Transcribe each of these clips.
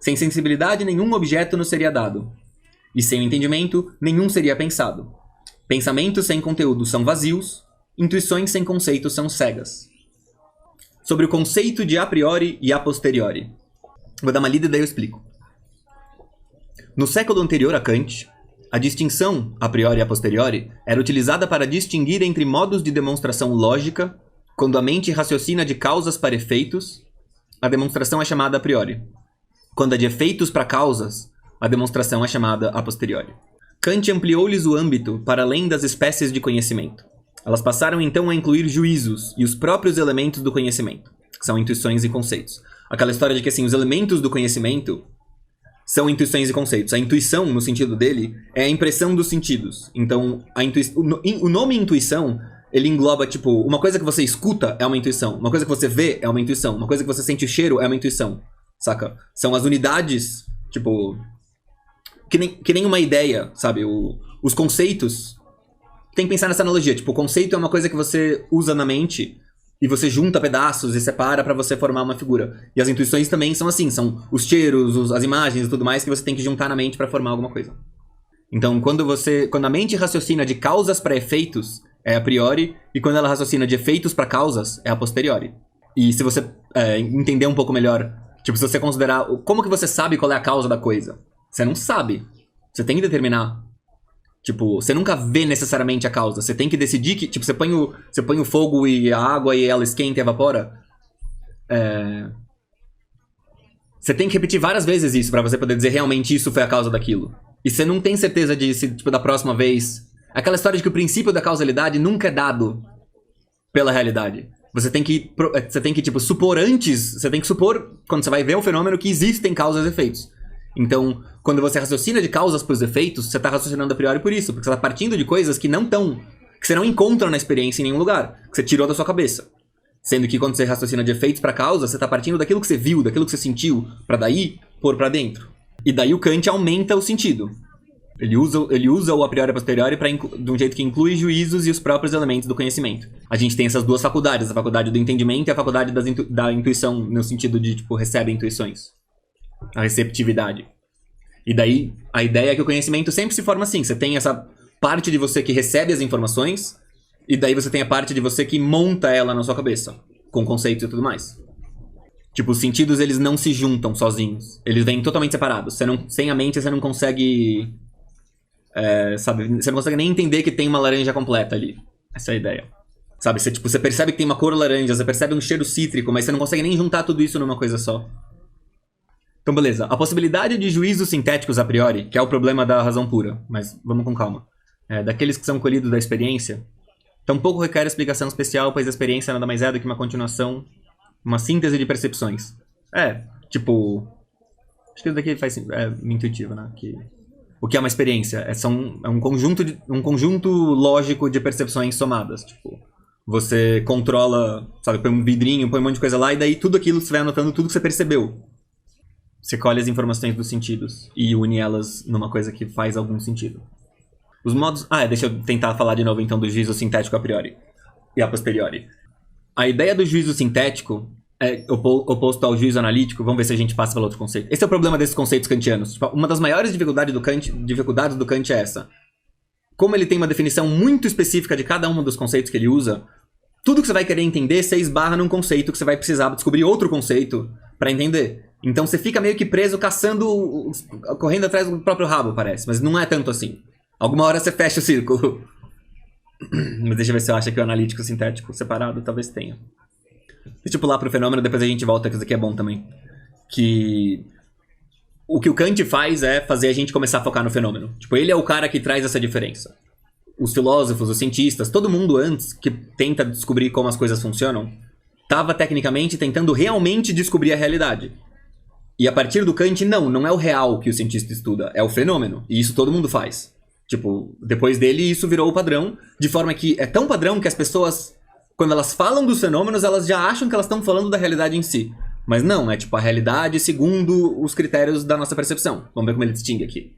Sem sensibilidade, nenhum objeto nos seria dado. E sem o entendimento, nenhum seria pensado. Pensamentos sem conteúdo são vazios, intuições sem conceito são cegas. Sobre o conceito de a priori e a posteriori. Vou dar uma lida e daí eu explico. No século anterior a Kant, a distinção a priori e a posteriori era utilizada para distinguir entre modos de demonstração lógica. Quando a mente raciocina de causas para efeitos, a demonstração é chamada a priori. Quando é de efeitos para causas, a demonstração é chamada a posteriori. Kant ampliou-lhes o âmbito para além das espécies de conhecimento. Elas passaram então a incluir juízos e os próprios elementos do conhecimento, que são intuições e conceitos. Aquela história de que assim, os elementos do conhecimento são intuições e conceitos. A intuição, no sentido dele, é a impressão dos sentidos. Então, o nome intuição, ele engloba, tipo, uma coisa que você escuta é uma intuição, uma coisa que você vê é uma intuição, uma coisa que você sente o cheiro é uma intuição, saca? São as unidades, tipo, que nem uma ideia, sabe? Os conceitos, tem que pensar nessa analogia, tipo, o conceito é uma coisa que você usa na mente e você junta pedaços e separa pra você formar uma figura. E as intuições também são assim, são os cheiros, as imagens e tudo mais que você tem que juntar na mente pra formar alguma coisa. Então, quando a mente raciocina de causas para efeitos, é a priori, e quando ela raciocina de efeitos para causas, é a posteriori. E se você entender um pouco melhor, tipo, se você considerar como que você sabe qual é a causa da coisa? Você não sabe. Você tem que determinar. Tipo, você nunca vê necessariamente a causa. Você tem que decidir que, tipo, você põe o fogo e a água e ela esquenta e evapora. Você tem que repetir várias vezes isso pra você poder dizer realmente isso foi a causa daquilo. E você não tem certeza de se, tipo, da próxima vez... Aquela história de que o princípio da causalidade nunca é dado pela realidade. Você tem que, tipo, supor antes... Você tem que supor, quando você vai ver um fenômeno, que existem causas e efeitos. Então, quando você raciocina de causas pros efeitos, você tá raciocinando a priori por isso. Porque você tá partindo de coisas que não estão... Que você não encontra na experiência em nenhum lugar. Que você tirou da sua cabeça. Sendo que quando você raciocina de efeitos pra causa, você tá partindo daquilo que você viu, daquilo que você sentiu, pra daí pôr pra dentro. E daí o Kant aumenta o sentido. Ele usa o a priori e a posteriori de um jeito que inclui juízos e os próprios elementos do conhecimento. A gente tem essas duas faculdades, a faculdade do entendimento e a faculdade da intuição, no sentido de, tipo, recebe intuições. A receptividade. E daí, a ideia é que o conhecimento sempre se forma assim. Você tem essa parte de você que recebe as informações, e daí você tem a parte de você que monta ela na sua cabeça, com conceitos e tudo mais. Tipo, os sentidos, eles não se juntam sozinhos. Eles vêm totalmente separados. Sem a mente, você não consegue... sabe, você não consegue nem entender que tem uma laranja completa ali. Essa é a ideia. Sabe, você percebe que tem uma cor laranja, você percebe um cheiro cítrico, mas você não consegue nem juntar tudo isso numa coisa só. Então, beleza. A possibilidade de juízos sintéticos a priori, que é o problema da razão pura, mas vamos com calma. Daqueles que são colhidos da experiência, tampouco requer explicação especial, pois a experiência nada mais é do que uma continuação, uma síntese de percepções. Tipo... Acho que isso daqui é intuitivo, né? O que é uma experiência? É um conjunto lógico de percepções somadas. Tipo, você controla, sabe, põe um vidrinho, põe um monte de coisa lá, e daí tudo aquilo você vai anotando tudo que você percebeu. Você colhe as informações dos sentidos e une elas numa coisa que faz algum sentido. Os modos... deixa eu tentar falar de novo então do juízo sintético a priori e a posteriori. A ideia do juízo sintético é oposto ao juízo analítico. Vamos ver se a gente passa pelo outro conceito. Esse é o problema desses conceitos kantianos. Tipo, uma das maiores dificuldades do Kant é essa. Como ele tem uma definição muito específica de cada um dos conceitos que ele usa, tudo que você vai querer entender, você esbarra num conceito que você vai precisar descobrir outro conceito para entender. Então você fica meio que preso, caçando, correndo atrás do próprio rabo, parece. Mas não é tanto assim. Alguma hora você fecha o círculo. Mas deixa eu ver se eu acho que o analítico e o sintético separado talvez tenha. Deixa eu pular pro fenômeno, depois a gente volta, que isso aqui é bom também. Que o que o Kant faz é fazer a gente começar a focar no fenômeno. Tipo, ele é o cara que traz essa diferença. Os filósofos, os cientistas, todo mundo antes que tenta descobrir como as coisas funcionam, estava tecnicamente tentando realmente descobrir a realidade. E a partir do Kant, não é o real que o cientista estuda, é o fenômeno. E isso todo mundo faz. Tipo, depois dele isso virou o padrão, de forma que é tão padrão que as pessoas, quando elas falam dos fenômenos, elas já acham que elas estão falando da realidade em si. Mas não, é tipo a realidade segundo os critérios da nossa percepção. Vamos ver como ele distingue aqui.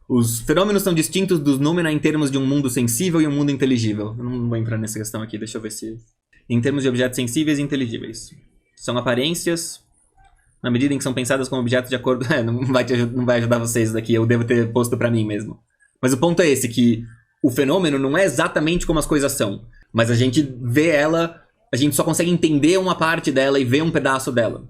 Os fenômenos são distintos dos noumena em termos de um mundo sensível e um mundo inteligível. Eu não vou entrar nessa questão aqui, deixa eu ver se... Em termos de objetos sensíveis e inteligíveis. São aparências Na medida em que são pensadas como objetos de acordo... não vai ajudar vocês daqui, eu devo ter posto pra mim mesmo. Mas o ponto é esse, que o fenômeno não é exatamente como as coisas são. Mas a gente vê ela, a gente só consegue entender uma parte dela e ver um pedaço dela.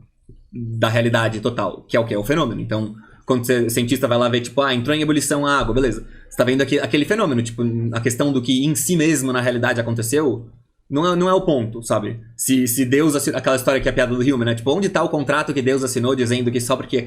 Da realidade total, que é o que? É o fenômeno. Então, quando o cientista vai lá ver, tipo, entrou em ebulição a água, beleza. Você tá vendo aquele fenômeno, tipo, a questão do que em si mesmo, na realidade, aconteceu, não é o ponto, sabe? Se Deus assinou, aquela história que é a piada do Hume, né? Tipo, onde tá o contrato que Deus assinou dizendo que só porque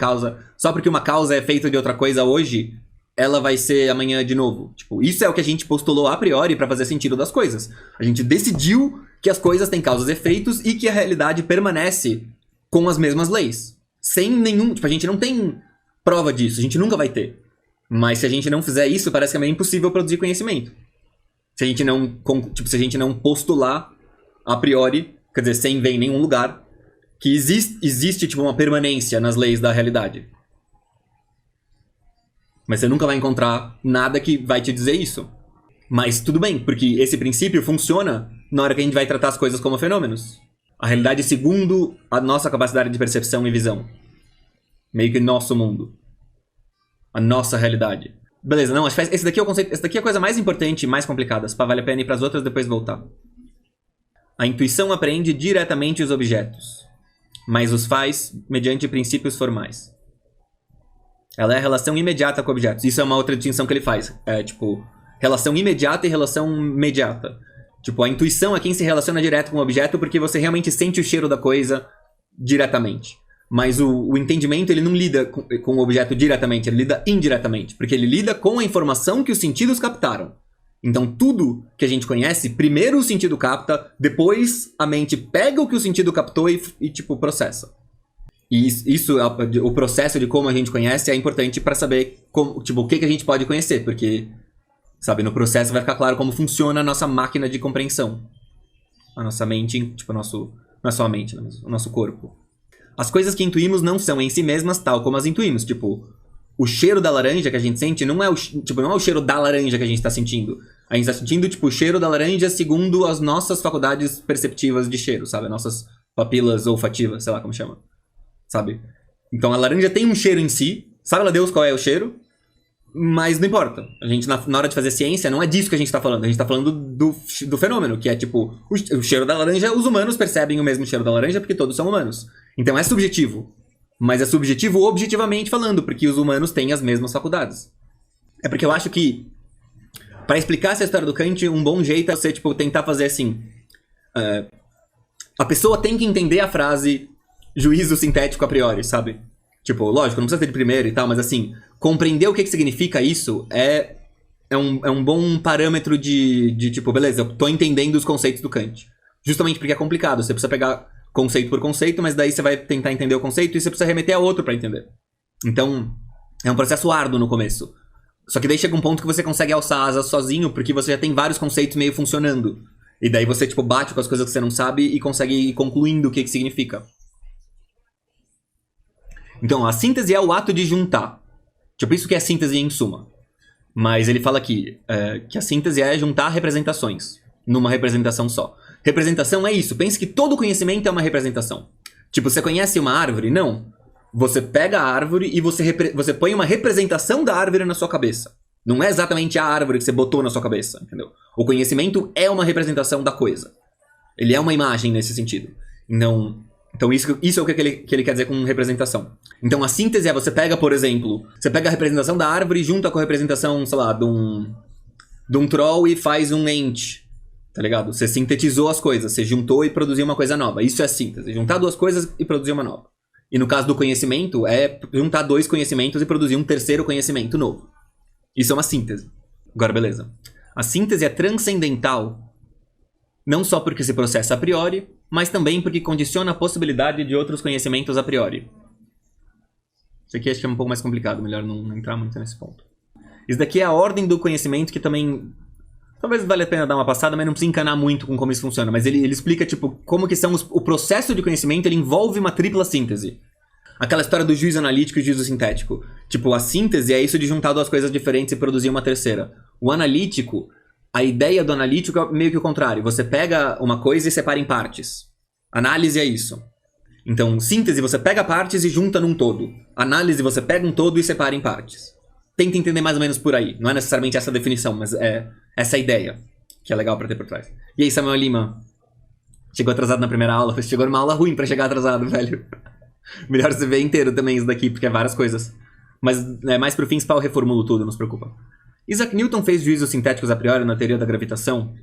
uma causa é feita de outra coisa hoje, ela vai ser amanhã de novo. Tipo, isso é o que a gente postulou a priori pra fazer sentido das coisas. A gente decidiu que as coisas têm causas e efeitos e que a realidade permanece com as mesmas leis. Sem nenhum... Tipo, a gente não tem prova disso. A gente nunca vai ter. Mas se a gente não fizer isso, parece que é meio impossível produzir conhecimento. Se a gente não postular a priori, quer dizer, sem ver em nenhum lugar, que existe tipo, uma permanência nas leis da realidade. Mas você nunca vai encontrar nada que vai te dizer isso. Mas tudo bem, porque esse princípio funciona na hora que a gente vai tratar as coisas como fenômenos. A realidade segundo a nossa capacidade de percepção e visão. Meio que nosso mundo. A nossa realidade. Beleza, não, acho que esse daqui é o conceito. Esse daqui é a coisa mais importante e mais complicada. Vale a pena ir para as outras e depois voltar. A intuição apreende diretamente os objetos, mas os faz mediante princípios formais. Ela é a relação imediata com objetos. Isso é uma outra distinção que ele faz. É tipo, relação imediata e relação mediata. Tipo, a intuição é quem se relaciona direto com o objeto porque você realmente sente o cheiro da coisa diretamente. Mas o entendimento, ele não lida com o objeto diretamente, ele lida indiretamente. Porque ele lida com a informação que os sentidos captaram. Então, tudo que a gente conhece, primeiro o sentido capta, depois a mente pega o que o sentido captou e tipo, processa. E isso, o processo de como a gente conhece é importante para saber como, tipo, o que a gente pode conhecer. Porque, sabe, no processo vai ficar claro como funciona a nossa máquina de compreensão. A nossa mente, tipo, não é só a mente, o nosso corpo. As coisas que intuímos não são em si mesmas tal como as intuímos. Tipo, o cheiro da laranja que a gente sente não é o cheiro da laranja que a gente tá sentindo. A gente tá sentindo, tipo, o cheiro da laranja segundo as nossas faculdades perceptivas de cheiro, sabe? As nossas papilas olfativas, sei lá como chama. Sabe? Então a laranja tem um cheiro em si. Sabe lá Deus qual é o cheiro? Mas não importa. A gente, na hora de fazer ciência, não é disso que a gente tá falando. A gente tá falando do fenômeno, que é tipo, o cheiro da laranja, os humanos percebem o mesmo cheiro da laranja porque todos são humanos. Então é subjetivo. Mas é subjetivo objetivamente falando, porque os humanos têm as mesmas faculdades. É porque eu acho que, para explicar essa história do Kant, um bom jeito é você, tipo, tentar fazer assim. A pessoa tem que entender a frase juízo sintético a priori, sabe? Tipo, lógico, não precisa ter de primeiro e tal, mas assim, compreender o que significa isso é um bom parâmetro de tipo, beleza, eu tô entendendo os conceitos do Kant. Justamente porque é complicado, você precisa pegar conceito por conceito, mas daí você vai tentar entender o conceito e você precisa remeter a outro pra entender. Então, é um processo árduo no começo. Só que daí chega um ponto que você consegue alçar asas sozinho, porque você já tem vários conceitos meio funcionando. E daí você, tipo, bate com as coisas que você não sabe e consegue ir concluindo o que significa. Então, a síntese é o ato de juntar. Tipo, isso que é síntese em suma. Mas ele fala aqui que a síntese é juntar representações numa representação só. Representação é isso. Pense que todo conhecimento é uma representação. Tipo, você conhece uma árvore? Não. Você pega a árvore e você põe uma representação da árvore na sua cabeça. Não é exatamente a árvore que você botou na sua cabeça, entendeu? O conhecimento é uma representação da coisa. Ele é uma imagem nesse sentido. Então isso é o que ele quer dizer com representação. Então a síntese é você pega, por exemplo, você pega a representação da árvore junta com a representação, sei lá, de um troll e faz um ent. Tá ligado? Você sintetizou as coisas, você juntou e produziu uma coisa nova. Isso é síntese. Juntar duas coisas e produzir uma nova. E no caso do conhecimento, é juntar dois conhecimentos e produzir um terceiro conhecimento novo. Isso é uma síntese. Agora, beleza. A síntese é transcendental, não só porque se processa a priori, mas também porque condiciona a possibilidade de outros conhecimentos a priori. Isso aqui acho que é um pouco mais complicado, melhor não entrar muito nesse ponto. Isso daqui é a ordem do conhecimento que também... Talvez valha a pena dar uma passada, mas não precisa encanar muito com como isso funciona. Mas ele explica, tipo, como que são o processo de conhecimento, ele envolve uma tripla síntese. Aquela história do juízo analítico e juízo sintético. Tipo, a síntese é isso de juntar duas coisas diferentes e produzir uma terceira. O analítico, a ideia do analítico é meio que o contrário. Você pega uma coisa e separa em partes. Análise é isso. Então, síntese você pega partes e junta num todo. Análise você pega um todo e separa em partes. Tenta entender mais ou menos por aí. Não é necessariamente essa definição, mas é essa a ideia. Que é legal pra ter por trás. E aí, Samuel Lima? Chegou atrasado na primeira aula. Chegou numa aula ruim pra chegar atrasado, velho. Melhor você ver inteiro também isso daqui, porque é várias coisas. Mas mais pro fim, eu reformulo tudo, não se preocupa. Isaac Newton fez juízos sintéticos a priori na teoria da gravitação?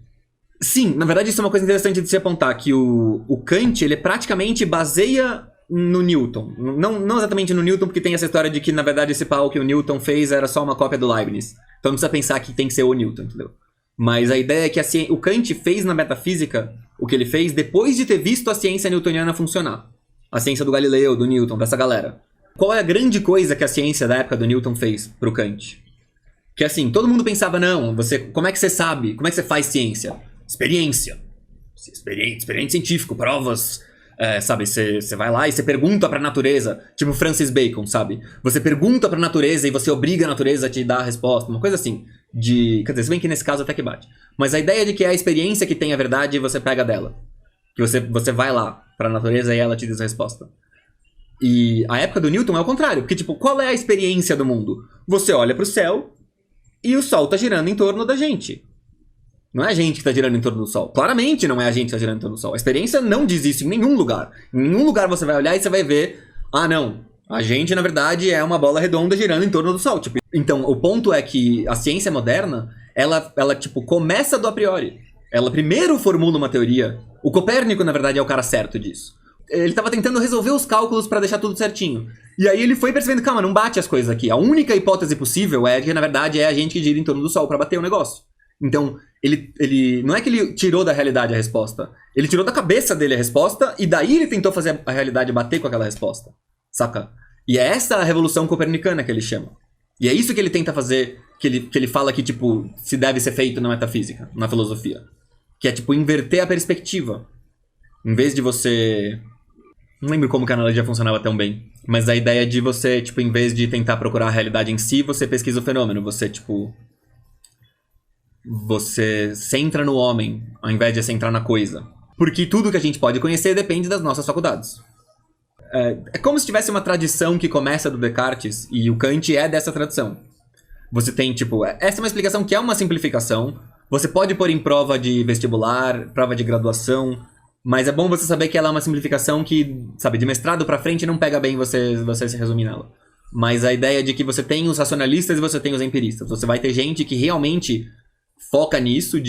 Sim, na verdade isso é uma coisa interessante de se apontar, que o Kant, ele praticamente baseia no Newton. Não exatamente no Newton, porque tem essa história de que, na verdade, esse pau que o Newton fez era só uma cópia do Leibniz. Então não precisa pensar que tem que ser o Newton, entendeu? Mas a ideia é que o Kant fez na metafísica o que ele fez depois de ter visto a ciência newtoniana funcionar. A ciência do Galileu, do Newton, dessa galera. Qual é a grande coisa que a ciência da época do Newton fez pro Kant? Que assim, todo mundo pensava, não, como é que você sabe? Como é que você faz ciência? Experiência. Experiente científico, provas. Sabe, você vai lá e você pergunta pra natureza. Tipo Francis Bacon, sabe? Você pergunta pra natureza e você obriga a natureza a te dar a resposta. Uma coisa assim. Quer dizer, se bem que nesse caso até que bate. Mas a ideia de que é a experiência que tem a verdade e você pega dela. Que você vai lá pra natureza e ela te diz a resposta. E a época do Newton é o contrário. Porque, tipo, qual é a experiência do mundo? Você olha pro céu e o sol tá girando em torno da gente. Não é a gente que tá girando em torno do sol. Claramente não é a gente que tá girando em torno do sol. A experiência não diz isso em nenhum lugar. Em nenhum lugar você vai olhar e você vai ver... Ah, não. A gente, na verdade, é uma bola redonda girando em torno do sol. Tipo, então, o ponto é que a ciência moderna, ela tipo, começa do a priori. Ela primeiro formula uma teoria. O Copérnico, na verdade, é o cara certo disso. Ele tava tentando resolver os cálculos pra deixar tudo certinho. E aí ele foi percebendo, calma, não bate as coisas aqui. A única hipótese possível é que, na verdade, é a gente que gira em torno do sol pra bater o negócio. Então, ele não é que ele tirou da realidade a resposta. Ele tirou da cabeça dele a resposta e daí ele tentou fazer a realidade bater com aquela resposta. Saca? E é essa a revolução copernicana que ele chama. E é isso que ele tenta fazer, que ele fala que, tipo, se deve ser feito na metafísica, na filosofia. Que é, tipo, inverter a perspectiva. Em vez de você... Não lembro como que a analogia funcionava tão bem. Mas a ideia de você, tipo, em vez de tentar procurar a realidade em si, você pesquisa o fenômeno. Você, tipo... Você centra no homem, ao invés de centrar na coisa. Porque tudo que a gente pode conhecer depende das nossas faculdades. É como se tivesse uma tradição que começa do Descartes, e o Kant é dessa tradição. Você tem, tipo... Essa é uma explicação que é uma simplificação. Você pode pôr em prova de vestibular, prova de graduação... Mas é bom você saber que ela é uma simplificação que, sabe, de mestrado pra frente não pega bem você se resumir nela. Mas a ideia de que você tem os racionalistas e você tem os empiristas. Você vai ter gente que realmente foca nisso,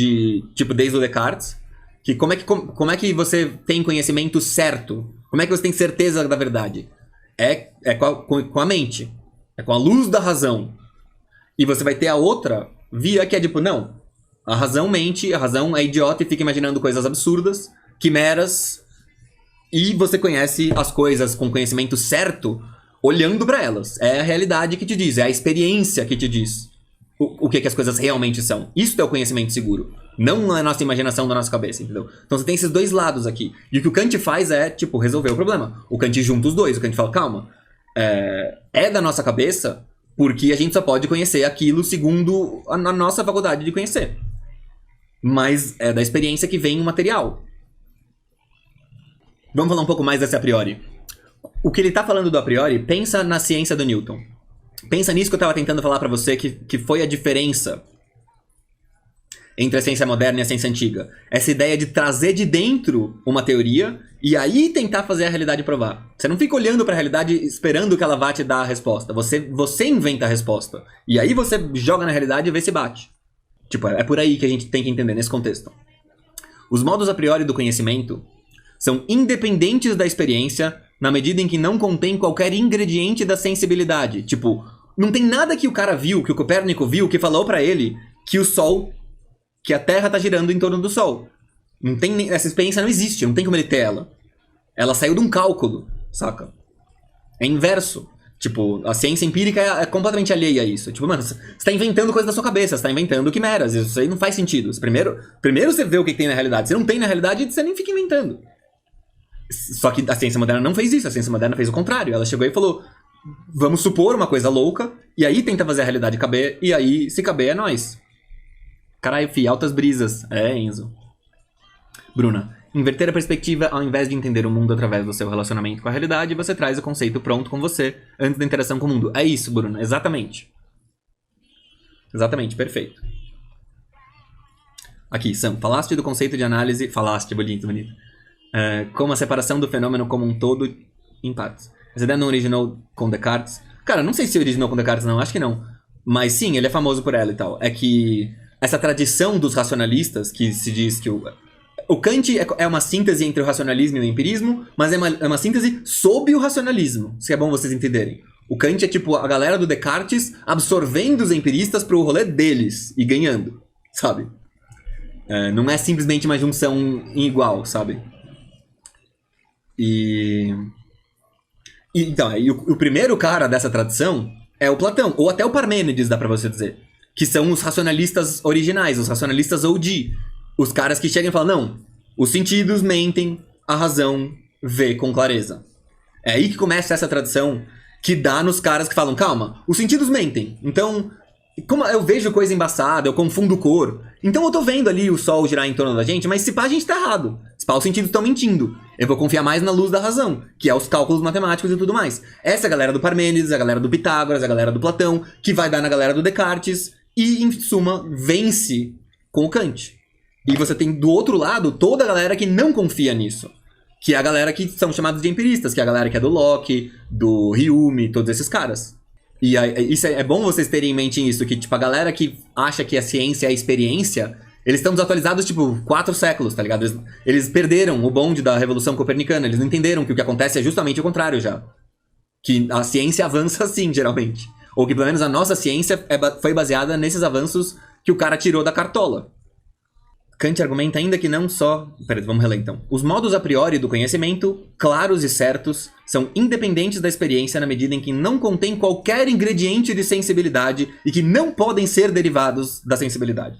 tipo, desde o Descartes. Que como é que você tem conhecimento certo? Como é que você tem certeza da verdade? É com a mente. É com a luz da razão. E você vai ter a outra via que é tipo, não. A razão mente, a razão é idiota e fica imaginando coisas absurdas, quimeras, e você conhece as coisas com conhecimento certo olhando pra elas. É a realidade que te diz, é a experiência que te diz o que as coisas realmente são. Isso é o conhecimento seguro, não a nossa imaginação da nossa cabeça, entendeu? Então você tem esses dois lados aqui. E o que o Kant faz é, tipo, resolver o problema. O Kant junta os dois, o Kant fala, calma, é da nossa cabeça porque a gente só pode conhecer aquilo segundo a nossa faculdade de conhecer. Mas é da experiência que vem o material. Vamos falar um pouco mais desse a priori. O que ele tá falando do a priori, pensa na ciência do Newton. Pensa nisso que eu tava tentando falar pra você, que foi a diferença entre a ciência moderna e a ciência antiga. Essa ideia de trazer de dentro uma teoria e aí tentar fazer a realidade provar. Você não fica olhando pra realidade esperando que ela vá te dar a resposta. Você inventa a resposta. E aí você joga na realidade e vê se bate. Tipo, é por aí que a gente tem que entender nesse contexto. Os modos a priori do conhecimento são independentes da experiência na medida em que não contém qualquer ingrediente da sensibilidade. Tipo, não tem nada que o cara viu, que o Copérnico viu, que falou pra ele que o Sol, que a Terra tá girando em torno do Sol. Não tem, essa experiência não existe, não tem como ele ter ela. Ela saiu de um cálculo, saca? É inverso. Tipo, a ciência empírica é completamente alheia a isso. Tipo, mano, você tá inventando coisa da sua cabeça, você tá inventando quimeras, isso aí não faz sentido. Primeiro você vê o que tem na realidade. Se não tem na realidade, você nem fica inventando. Só que a ciência moderna não fez isso, a ciência moderna fez o contrário. Ela chegou e falou, vamos supor uma coisa louca, e aí tenta fazer a realidade caber, e aí, se caber, é nós. Caralho, fi, altas brisas. É, Enzo. Bruna, inverter a perspectiva, ao invés de entender o mundo através do seu relacionamento com a realidade, você traz o conceito pronto com você antes da interação com o mundo. É isso, Bruno, exatamente. Exatamente, perfeito. Aqui, Sam, falaste do conceito de análise... Falaste, bonito, bonito. Como a separação do fenômeno como um todo em partes. Essa ideia não originou com Descartes? Cara, não sei se originou com Descartes, não, acho que não. Mas sim, ele é famoso por ela e tal. É que essa tradição dos racionalistas, que se diz que o Kant é uma síntese entre o racionalismo e o empirismo, mas é uma síntese sob o racionalismo, se é bom vocês entenderem. O Kant é tipo a galera do Descartes absorvendo os empiristas pro rolê deles e ganhando, sabe? Não é simplesmente uma junção em igual, sabe? Então, o primeiro cara dessa tradição é o Platão, ou até o Parmênides, dá pra você dizer. Que são os racionalistas originais, os racionalistas OG. Os caras que chegam e falam, não, os sentidos mentem, a razão vê com clareza. É aí que começa essa tradição que dá nos caras que falam, calma, os sentidos mentem. Então, como eu vejo coisa embaçada, eu confundo cor. Então eu tô vendo ali o sol girar em torno da gente, mas se pá a gente tá errado. Se pá os sentidos estão mentindo. Eu vou confiar mais na luz da razão, que é os cálculos matemáticos e tudo mais. Essa é a galera do Parmênides, a galera do Pitágoras, a galera do Platão, que vai dar na galera do Descartes e, em suma, vence com o Kant. E você tem do outro lado toda a galera que não confia nisso. Que é a galera que são chamados de empiristas, que é a galera que é do Locke, do Hume, todos esses caras. E isso é bom vocês terem em mente isso, que tipo, a galera que acha que a ciência é a experiência, eles estão desatualizados, tipo, 4 séculos, tá ligado? Eles perderam o bonde da Revolução Copernicana, eles não entenderam que o que acontece é justamente o contrário já. Que a ciência avança assim, geralmente. Ou que pelo menos a nossa ciência foi baseada nesses avanços que o cara tirou da cartola. Kant argumenta ainda que não só... Peraí, vamos reler então. Os modos a priori do conhecimento, claros e certos, são independentes da experiência na medida em que não contêm qualquer ingrediente de sensibilidade e que não podem ser derivados da sensibilidade.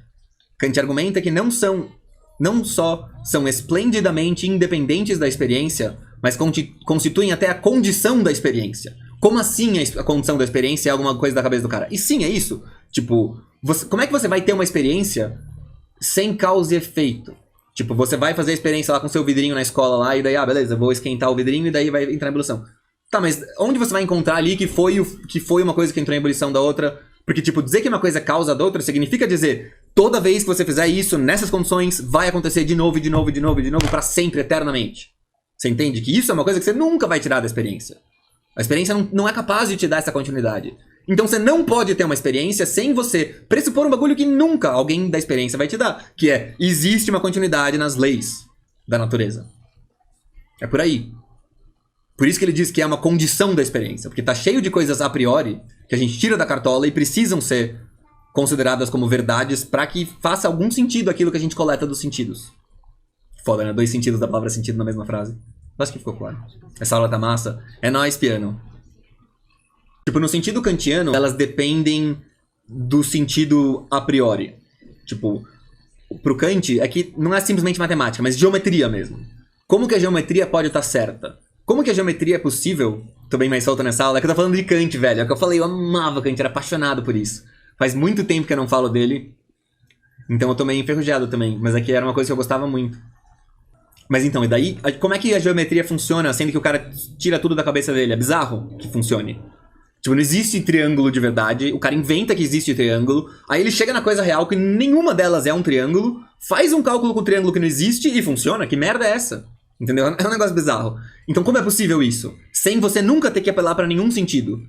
Kant argumenta que não só são esplendidamente independentes da experiência, mas constituem até a condição da experiência. Como assim a condição da experiência é alguma coisa da cabeça do cara? E sim, é isso. Tipo, como é que você vai ter uma experiência sem causa e efeito? Tipo, você vai fazer a experiência lá com seu vidrinho na escola lá, e daí, beleza, vou esquentar o vidrinho e daí vai entrar em ebulição. Tá, mas onde você vai encontrar ali que foi uma coisa que entrou em ebulição da outra? Porque, tipo, dizer que uma coisa é causa da outra significa dizer, toda vez que você fizer isso, nessas condições, vai acontecer de novo, de novo, de novo, de novo, pra sempre, eternamente. Você entende? Que isso é uma coisa que você nunca vai tirar da experiência. A experiência não é capaz de te dar essa continuidade. Então você não pode ter uma experiência sem você pressupor um bagulho que nunca alguém da experiência vai te dar. Que é, existe uma continuidade nas leis da natureza. É por aí. Por isso que ele diz que é uma condição da experiência. Porque tá cheio de coisas a priori que a gente tira da cartola e precisam ser consideradas como verdades para que faça algum sentido aquilo que a gente coleta dos sentidos. Foda, né? 2 sentidos da palavra sentido na mesma frase. Acho que ficou claro. Essa aula tá massa. É nóis, piano. Tipo, no sentido kantiano, elas dependem do sentido a priori. Tipo, pro Kant, é que não é simplesmente matemática, mas geometria mesmo. Como que a geometria pode estar certa? Como que a geometria é possível? Tô bem mais solto nessa aula. É que eu tô falando de Kant, velho. É o que eu falei, eu amava Kant, era apaixonado por isso. Faz muito tempo que eu não falo dele. Então eu tô meio enferrujado também. Mas aqui era uma coisa que eu gostava muito. Mas então, e daí, como é que a geometria funciona, sendo que o cara tira tudo da cabeça dele? É bizarro que funcione. Tipo, não existe triângulo de verdade, o cara inventa que existe triângulo, aí ele chega na coisa real que nenhuma delas é um triângulo, faz um cálculo com o triângulo que não existe e funciona? Que merda é essa? Entendeu? É um negócio bizarro. Então como é possível isso? Sem você nunca ter que apelar pra nenhum sentido.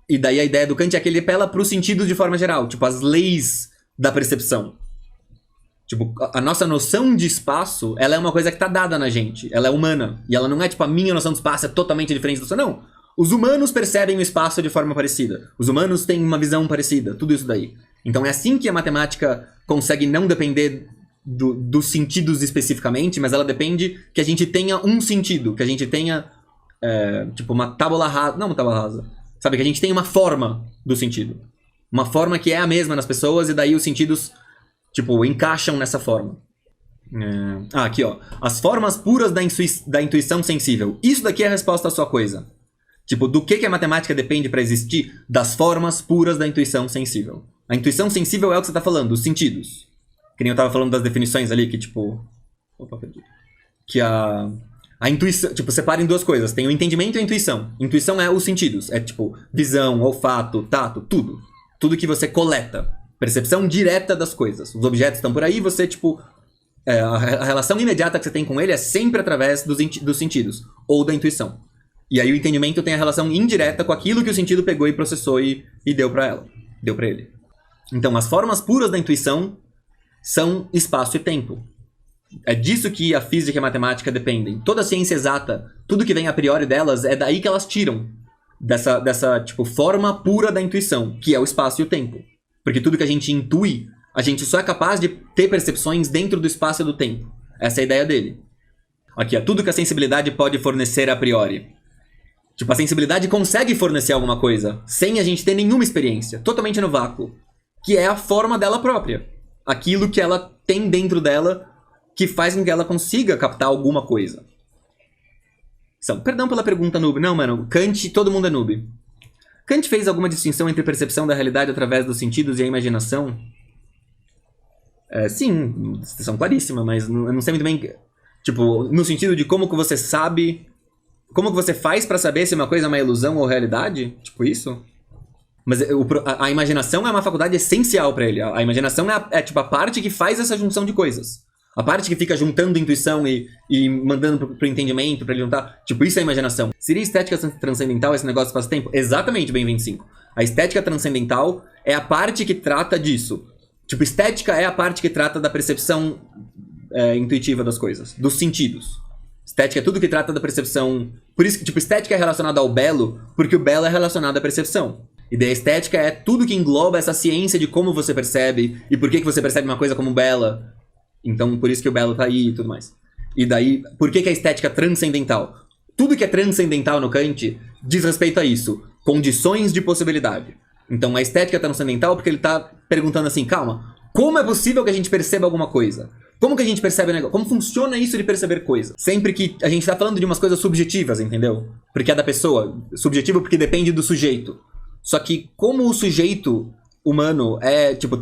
E daí a ideia do Kant é que ele apela pros sentidos de forma geral, tipo, as leis da percepção. Tipo, a nossa noção de espaço, ela é uma coisa que tá dada na gente, ela é humana. E ela não é tipo, a minha noção de espaço é totalmente diferente da sua, não. Os humanos percebem o espaço de forma parecida. Os humanos têm uma visão parecida. Tudo isso daí. Então é assim que a matemática consegue não depender dos sentidos especificamente, mas ela depende que a gente tenha um sentido. Que a gente tenha, tipo, uma tábula rasa. Não uma tábula rasa. Sabe? Que a gente tenha uma forma do sentido. Uma forma que é a mesma nas pessoas e daí os sentidos, tipo, encaixam nessa forma. Aqui, ó. As formas puras da intuição sensível. Isso daqui é a resposta à sua coisa. Tipo, do que a matemática depende para existir? Das formas puras da intuição sensível. A intuição sensível é o que você tá falando, os sentidos. Que nem eu tava falando das definições ali, que tipo... Opa, perdi. que a intuição, tipo, separa em duas coisas. Tem o entendimento e a intuição. Intuição é os sentidos. É tipo, visão, olfato, tato, tudo. Tudo que você coleta. Percepção direta das coisas. Os objetos estão por aí, você, tipo... a relação imediata que você tem com ele é sempre através dos sentidos. Ou da intuição. E aí o entendimento tem a relação indireta com aquilo que o sentido pegou e processou e deu pra ela. Deu pra ele. Então, as formas puras da intuição são espaço e tempo. É disso que a física e a matemática dependem. Toda a ciência exata, tudo que vem a priori delas, é daí que elas tiram. Dessa tipo, forma pura da intuição, que é o espaço e o tempo. Porque tudo que a gente intui, a gente só é capaz de ter percepções dentro do espaço e do tempo. Essa é a ideia dele. Aqui, tudo que a sensibilidade pode fornecer a priori. Tipo, a sensibilidade consegue fornecer alguma coisa, sem a gente ter nenhuma experiência, totalmente no vácuo. Que é a forma dela própria. Aquilo que ela tem dentro dela, que faz com que ela consiga captar alguma coisa. Perdão pela pergunta, noob. Não, mano, Kant, todo mundo é noob. Kant fez alguma distinção entre percepção da realidade através dos sentidos e a imaginação? Sim, distinção claríssima, mas eu não sei muito bem... Tipo, no sentido de como que você sabe... Como que você faz pra saber se uma coisa é uma ilusão ou realidade? Tipo isso? Mas a imaginação é uma faculdade essencial pra ele. A imaginação é tipo a parte que faz essa junção de coisas. A parte que fica juntando intuição e mandando pro entendimento, pra ele juntar. Tipo, isso é imaginação. Seria estética transcendental esse negócio faz tempo? Exatamente, bem 25. A estética transcendental é a parte que trata disso. Tipo, estética é a parte que trata da percepção intuitiva das coisas. Dos sentidos. Estética é tudo que trata da percepção... Por isso que, tipo, estética é relacionada ao belo, porque o belo é relacionado à percepção. E daí a estética é tudo que engloba essa ciência de como você percebe e por que você percebe uma coisa como bela. Então, por isso que o belo tá aí e tudo mais. E daí, por que a estética é transcendental? Tudo que é transcendental no Kant diz respeito a isso. Condições de possibilidade. Então, a estética é transcendental porque ele tá perguntando assim, calma, como é possível que a gente perceba alguma coisa? Como que a gente percebe o negócio? Como funciona isso de perceber coisa? Sempre que a gente tá falando de umas coisas subjetivas, entendeu? Porque é da pessoa. Subjetivo porque depende do sujeito. Só que como o sujeito humano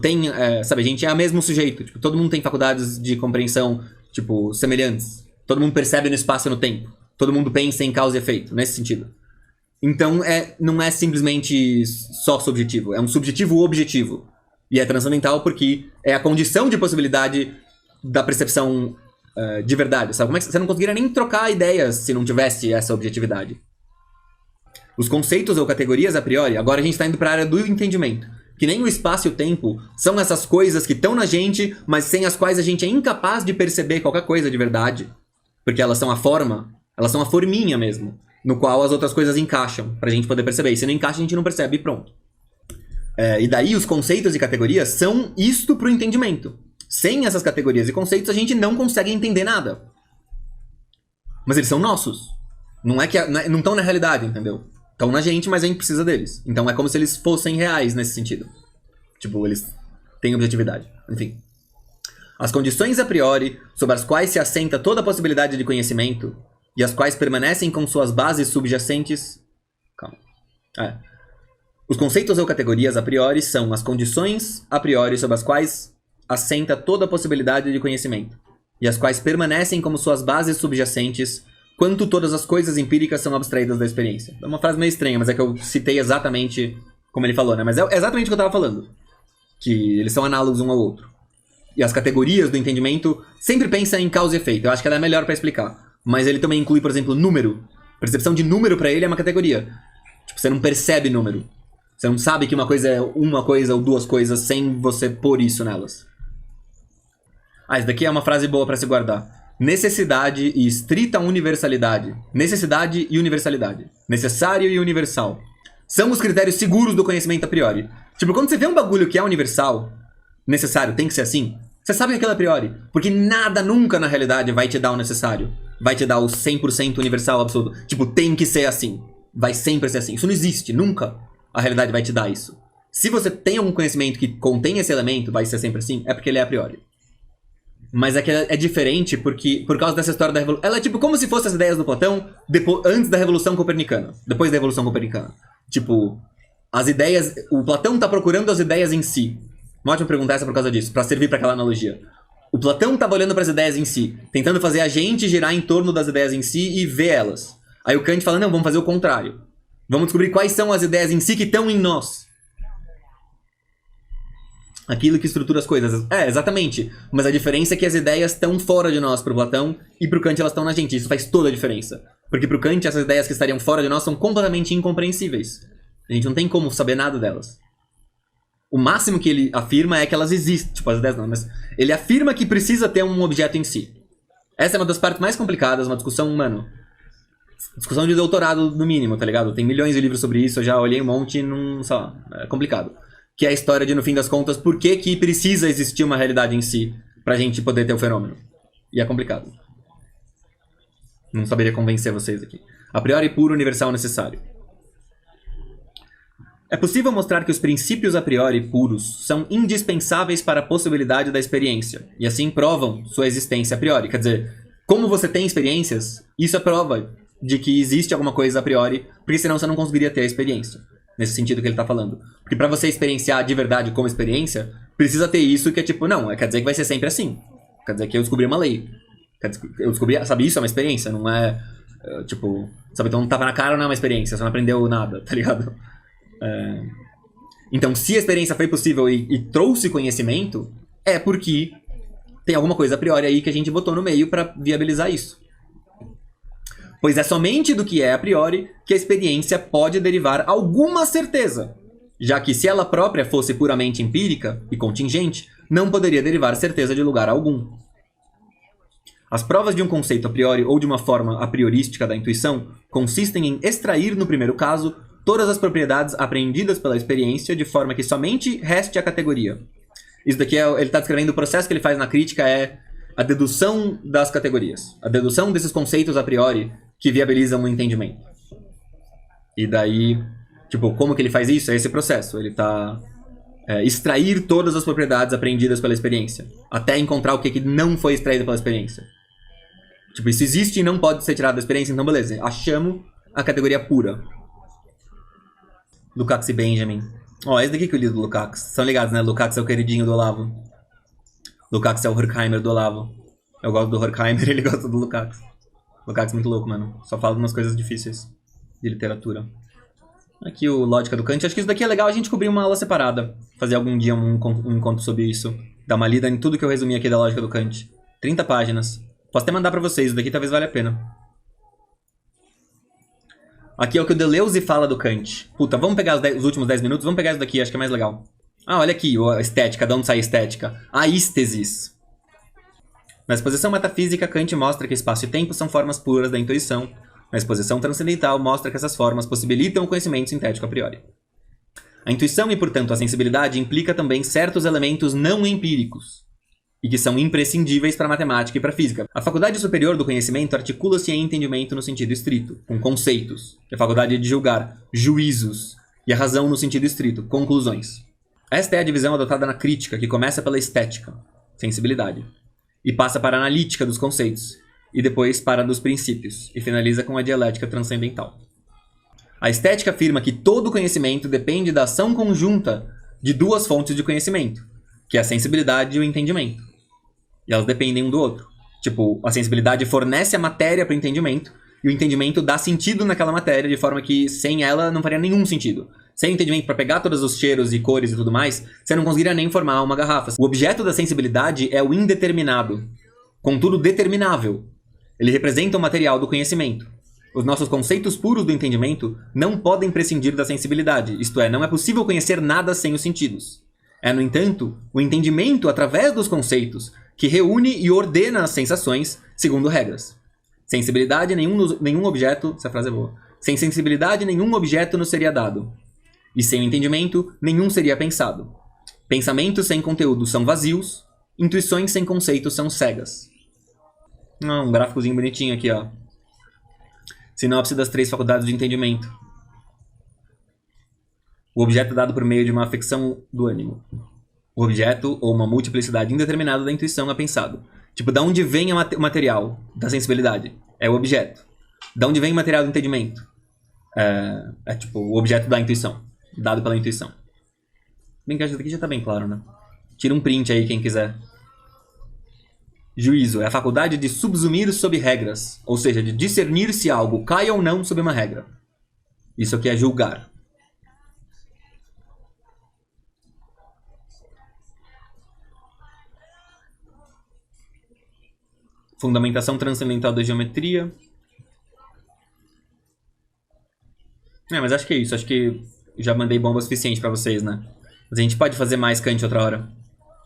tem, sabe, a gente é o mesmo sujeito. Tipo, todo mundo tem faculdades de compreensão, tipo, semelhantes. Todo mundo percebe no espaço e no tempo. Todo mundo pensa em causa e efeito, nesse sentido. Então, não é simplesmente só subjetivo. É um subjetivo objetivo. E é transcendental porque é a condição de possibilidade da percepção de verdade, sabe? Como é que você não conseguiria nem trocar ideias se não tivesse essa objetividade? Os conceitos ou categorias a priori, agora a gente está indo para a área do entendimento. Que nem o espaço e o tempo são essas coisas que estão na gente, mas sem as quais a gente é incapaz de perceber qualquer coisa de verdade. Porque elas são a forma, elas são a forminha mesmo, no qual as outras coisas encaixam, pra gente poder perceber. E se não encaixa, a gente não percebe e pronto. E daí os conceitos e categorias são isto pro entendimento. Sem essas categorias e conceitos, a gente não consegue entender nada. Mas eles são nossos. Não estão na realidade, entendeu? Estão na gente, mas a gente precisa deles. Então é como se eles fossem reais nesse sentido. Tipo, eles têm objetividade. Enfim. As condições a priori, sobre as quais se assenta toda a possibilidade de conhecimento, e as quais permanecem com suas bases subjacentes... Calma. Os conceitos ou categorias a priori são as condições a priori sobre as quais assenta toda a possibilidade de conhecimento, e as quais permanecem como suas bases subjacentes, quanto todas as coisas empíricas são abstraídas da experiência. É uma frase meio estranha, mas é que eu citei exatamente como ele falou, né? Mas é exatamente o que eu tava falando. Que eles são análogos um ao outro. E as categorias do entendimento sempre pensam em causa e efeito. Eu acho que ela é melhor pra explicar. Mas ele também inclui, por exemplo, número. Percepção de número pra ele é uma categoria. Tipo, você não percebe número. Você não sabe que uma coisa é uma coisa ou duas coisas sem você pôr isso nelas. Isso daqui é uma frase boa pra se guardar. Necessidade e estrita universalidade. Necessidade e universalidade. Necessário e universal. São os critérios seguros do conhecimento a priori. Tipo, quando você vê um bagulho que é universal, necessário, tem que ser assim, você sabe que aquilo é a priori. Porque nada nunca na realidade vai te dar o necessário. Vai te dar o 100% universal absoluto. Tipo, tem que ser assim. Vai sempre ser assim. Isso não existe. Nunca a realidade vai te dar isso. Se você tem algum conhecimento que contém esse elemento, vai ser sempre assim, é porque ele é a priori. Mas é que é diferente porque, por causa dessa história da revolução... Ela é tipo como se fossem as ideias do Platão antes da Revolução Copernicana. Depois da Revolução Copernicana. Tipo, as ideias... O Platão tá procurando as ideias em si. Uma ótima pergunta essa por causa disso, pra servir pra aquela analogia. O Platão estava olhando para as ideias em si, tentando fazer a gente girar em torno das ideias em si e ver elas. Aí o Kant fala, não, vamos fazer o contrário. Vamos descobrir quais são as ideias em si que estão em nós. Aquilo que estrutura as coisas. É, exatamente. Mas a diferença é que as ideias estão fora de nós pro Platão e pro Kant elas estão na gente. Isso faz toda a diferença. Porque pro Kant essas ideias que estariam fora de nós são completamente incompreensíveis. A gente não tem como saber nada delas. O máximo que ele afirma é que elas existem. Tipo, as ideias não, mas ele afirma que precisa ter um objeto em si. Essa é uma das partes mais complicadas, uma discussão, mano. Discussão de doutorado, no mínimo, tá ligado? Tem milhões de livros sobre isso, eu já olhei um monte e não... sei lá, é complicado. Que é a história de, no fim das contas, por que precisa existir uma realidade em si pra gente poder ter o fenômeno. E é complicado. Não saberia convencer vocês aqui. A priori puro, universal, necessário. É possível mostrar que os princípios a priori puros são indispensáveis para a possibilidade da experiência, e assim provam sua existência a priori. Quer dizer, como você tem experiências, isso é prova de que existe alguma coisa a priori, porque senão você não conseguiria ter a experiência. Nesse sentido que ele tá falando. Porque pra você experienciar de verdade como experiência, precisa ter isso que é tipo, não, quer dizer que vai ser sempre assim. Quer dizer que eu descobri uma lei. Eu descobri, sabe, isso é uma experiência, não é, tipo, sabe, então tava na cara não é uma experiência, você não aprendeu nada, tá ligado? Então, se a experiência foi possível e trouxe conhecimento, é porque tem alguma coisa a priori aí que a gente botou no meio pra viabilizar isso. Pois é somente do que é a priori que a experiência pode derivar alguma certeza, já que se ela própria fosse puramente empírica e contingente, não poderia derivar certeza de lugar algum. As provas de um conceito a priori ou de uma forma a priorística da intuição consistem em extrair, no primeiro caso, todas as propriedades apreendidas pela experiência de forma que somente reste a categoria. Isso daqui ele está descrevendo o processo que ele faz na crítica é a dedução das categorias. A dedução desses conceitos a priori que viabilizam o entendimento. E daí, tipo, como que ele faz isso? É esse processo. Ele está extrair todas as propriedades apreendidas pela experiência, até encontrar o que não foi extraído pela experiência. Tipo, isso existe e não pode ser tirado da experiência, então beleza. Achamos a categoria pura. Lukács e Benjamin. Ó, esse daqui que eu li do Lukács. São ligados, né? Lukács é o queridinho do Olavo. Lukács é o Horkheimer do Olavo. Eu gosto do Horkheimer, ele gosta do Lukács. Lukács é muito louco, mano. Só fala de umas coisas difíceis de literatura. Aqui o Lógica do Kant. Acho que isso daqui é legal a gente cobrir uma aula separada. Fazer algum dia um encontro sobre isso. Dar uma lida em tudo que eu resumi aqui da Lógica do Kant. 30 páginas. Posso até mandar pra vocês. Isso daqui talvez valha a pena. Aqui é o que o Deleuze fala do Kant. Puta, vamos pegar os últimos 10 minutos? Vamos pegar isso daqui, acho que é mais legal. Ah, olha aqui, a estética. De onde sai a estética? A ístesis. Na exposição metafísica, Kant mostra que espaço e tempo são formas puras da intuição. Na exposição transcendental, mostra que essas formas possibilitam o conhecimento sintético a priori. A intuição e, portanto, a sensibilidade implica também certos elementos não empíricos e que são imprescindíveis para a matemática e para a física. A faculdade superior do conhecimento articula-se em entendimento no sentido estrito, com conceitos, e a faculdade de julgar, juízos, e a razão no sentido estrito, conclusões. Esta é a divisão adotada na crítica, que começa pela estética, sensibilidade, e passa para a analítica dos conceitos, e depois para a dos princípios, e finaliza com a dialética transcendental. A estética afirma que todo conhecimento depende da ação conjunta de duas fontes de conhecimento, que é a sensibilidade e o entendimento. E elas dependem um do outro. Tipo, a sensibilidade fornece a matéria para o entendimento, e o entendimento dá sentido naquela matéria, de forma que sem ela não faria nenhum sentido. Sem entendimento para pegar todos os cheiros e cores e tudo mais, você não conseguiria nem formar uma garrafa. O objeto da sensibilidade é o indeterminado, contudo determinável. Ele representa o material do conhecimento. Os nossos conceitos puros do entendimento não podem prescindir da sensibilidade, isto é, não é possível conhecer nada sem os sentidos. É, no entanto, o entendimento através dos conceitos que reúne e ordena as sensações segundo regras. Sensibilidade, nenhum objeto... Essa frase é boa. Sem sensibilidade, nenhum objeto nos seria dado. E sem o entendimento, nenhum seria pensado. Pensamentos sem conteúdo são vazios. Intuições sem conceito são cegas. Um gráficozinho bonitinho aqui, ó. Sinopse das 3 faculdades de entendimento. O objeto dado por meio de uma afecção do ânimo. O objeto, ou uma multiplicidade indeterminada da intuição é pensado. Tipo, da onde vem o material da sensibilidade? É o objeto. Da onde vem o material do entendimento? É tipo, o objeto da intuição. Dado pela intuição. Bem que acho que aqui já tá bem claro, né? Tira um print aí, quem quiser. Juízo é a faculdade de subsumir sob regras, ou seja, de discernir se algo cai ou não sob uma regra. Isso aqui é julgar. Fundamentação transcendental da geometria. Mas acho que é isso. Acho que já mandei bomba o suficiente pra vocês, né? Mas a gente pode fazer mais Kant outra hora.